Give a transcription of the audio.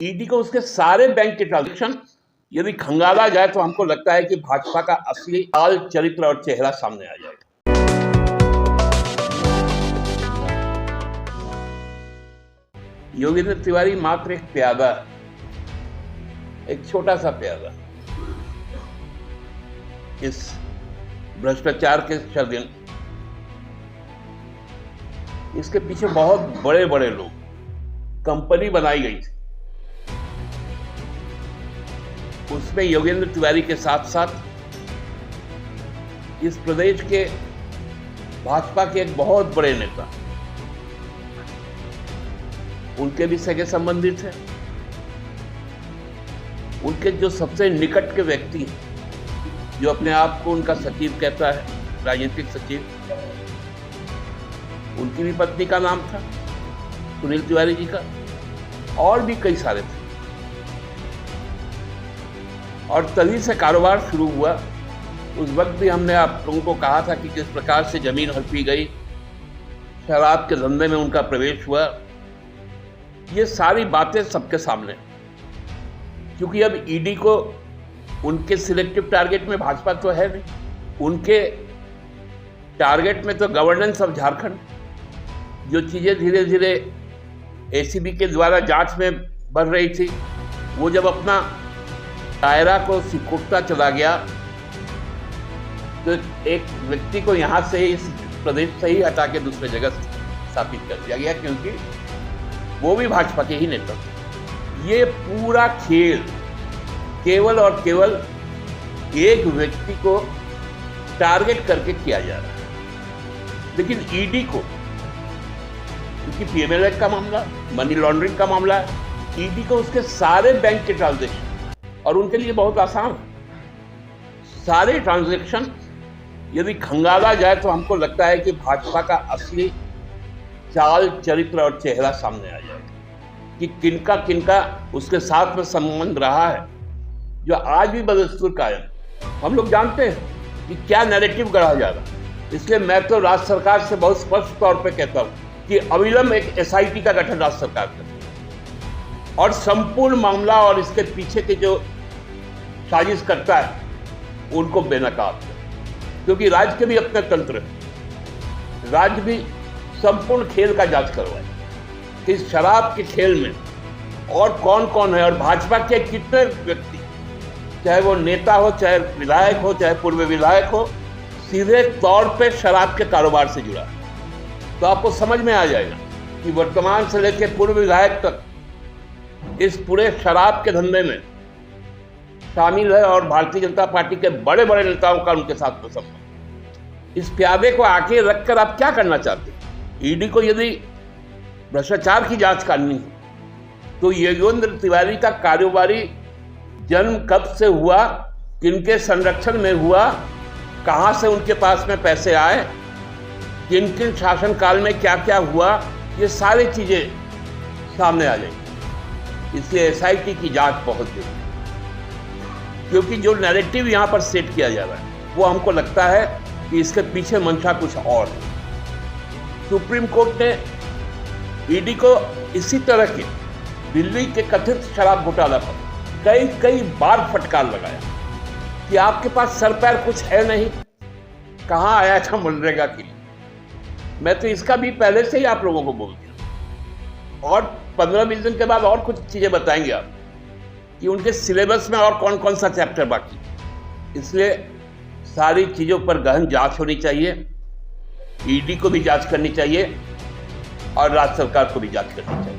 ED को उसके सारे बैंक के ट्रांजेक्शन यदि खंगाला जाए तो हमको लगता है कि भाजपा का असली हाल, चरित्र और चेहरा सामने आ जाएगा। योगेंद्र तिवारी मात्र एक प्यादा, एक छोटा सा प्यादा इस भ्रष्टाचार के षड्यंत्र, इसके पीछे बहुत बड़े बड़े लोग, कंपनी बनाई गई थी, उसमें योगेंद्र तिवारी के साथ साथ इस प्रदेश के भाजपा के एक बहुत बड़े नेता, उनके भी सगे संबंधी थे, उनके जो सबसे निकट के व्यक्ति हैं, जो अपने आप को उनका सचिव कहता है, राजनीतिक सचिव, उनकी भी पत्नी का नाम था सुनील तिवारी जी का, और भी कई सारे थे। और तभी से कारोबार शुरू हुआ। उस वक्त भी हमने आप लोगों को कहा था कि किस प्रकार से जमीन हड़पी गई, शराब के धंधे में उनका प्रवेश हुआ। ये सारी बातें सबके सामने, क्योंकि अब ईडी को उनके सिलेक्टिव टारगेट में भाजपा तो है नहीं, उनके टारगेट में तो गवर्नेंस ऑफ झारखंड, जो चीज़ें धीरे धीरे एसीबी के द्वारा जांच में बढ़ रही थी, वो जब अपना दायरा को सिकुड़ता चला गया तो एक व्यक्ति को यहाँ से इस प्रदेश से ही हटा के दूसरे जगह स्थापित कर दिया गया, क्योंकि वो भी भाजपा के ही नेता थे। ये पूरा खेल केवल और केवल एक व्यक्ति को टारगेट करके किया जा रहा है। लेकिन ईडी को, क्योंकि पीएमएलए का मामला, मनी लॉन्ड्रिंग का मामला है, ईडी को उसके सारे बैंक के ट्रांजैक्शन, और उनके लिए बहुत आसान, सारे ट्रांजैक्शन यदि खंगाला जाए तो हमको लगता है कि भाजपा का असली चाल, चरित्र और चेहरा सामने आ जाएगा कि किनका किनका उसके साथ में संबंध रहा है, जो आज भी बदस्तूर कायम। हम लोग जानते हैं कि क्या नैरेटिव गढ़ा जा रहा है। इसलिए मैं तो राज्य सरकार से बहुत स्पष्ट तौर पे कहता हूं कि अविलंब एक एसआईटी का गठन राज्य सरकार करे और संपूर्ण मामला और इसके पीछे के जो साजिश करता है उनको बेनकाब करे, क्योंकि राज्य के भी अपने तंत्र है। राज्य भी संपूर्ण खेल का जांच करवाए कि इस शराब के खेल में और कौन कौन है, और भाजपा के कितने व्यक्ति, चाहे वो नेता हो, चाहे विधायक हो, चाहे पूर्व विधायक हो, सीधे तौर पे शराब के कारोबार से जुड़ा है। तो आपको समझ में आ जाएगा कि वर्तमान से लेकर पूर्व विधायक तक इस पूरे शराब के धंधे में शामिल है, और भारतीय जनता पार्टी के बड़े बड़े नेताओं का उनके साथ में संबंध। इस प्यादे को आके रखकर आप क्या करना चाहते हैं? ईडी को यदि भ्रष्टाचार की जांच करनी है तो योगेंद्र तिवारी का कारोबारी जन्म कब से हुआ, किनके संरक्षण में हुआ, कहां से उनके पास में पैसे आए, किन किन शासनकाल में क्या क्या हुआ, ये सारी चीजें सामने आ जाएंगी। इसलिए एसआईटी की जांच बहुत जरूरी है, क्योंकि जो नैरेटिव यहाँ पर सेट किया जा रहा है वो हमको लगता है कि इसके पीछे मंशा कुछ और है। सुप्रीम कोर्ट ने ईडी को इसी तरह के दिल्ली के कथित शराब घोटाला पर कई बार फटकार लगाया कि आपके पास सर पैर कुछ है नहीं, कहाँ आया था मनरेगा के लिए। मैं तो इसका भी पहले से ही आप लोगों को बोल दिया, और 15-20 दिन के बाद और कुछ चीजें बताएंगे आप कि उनके सिलेबस में और कौन कौन सा चैप्टर बाकी। इसलिए सारी चीजों पर गहन जांच होनी चाहिए, ईडी को भी जांच करनी चाहिए और राज्य सरकार को भी जांच करनी चाहिए।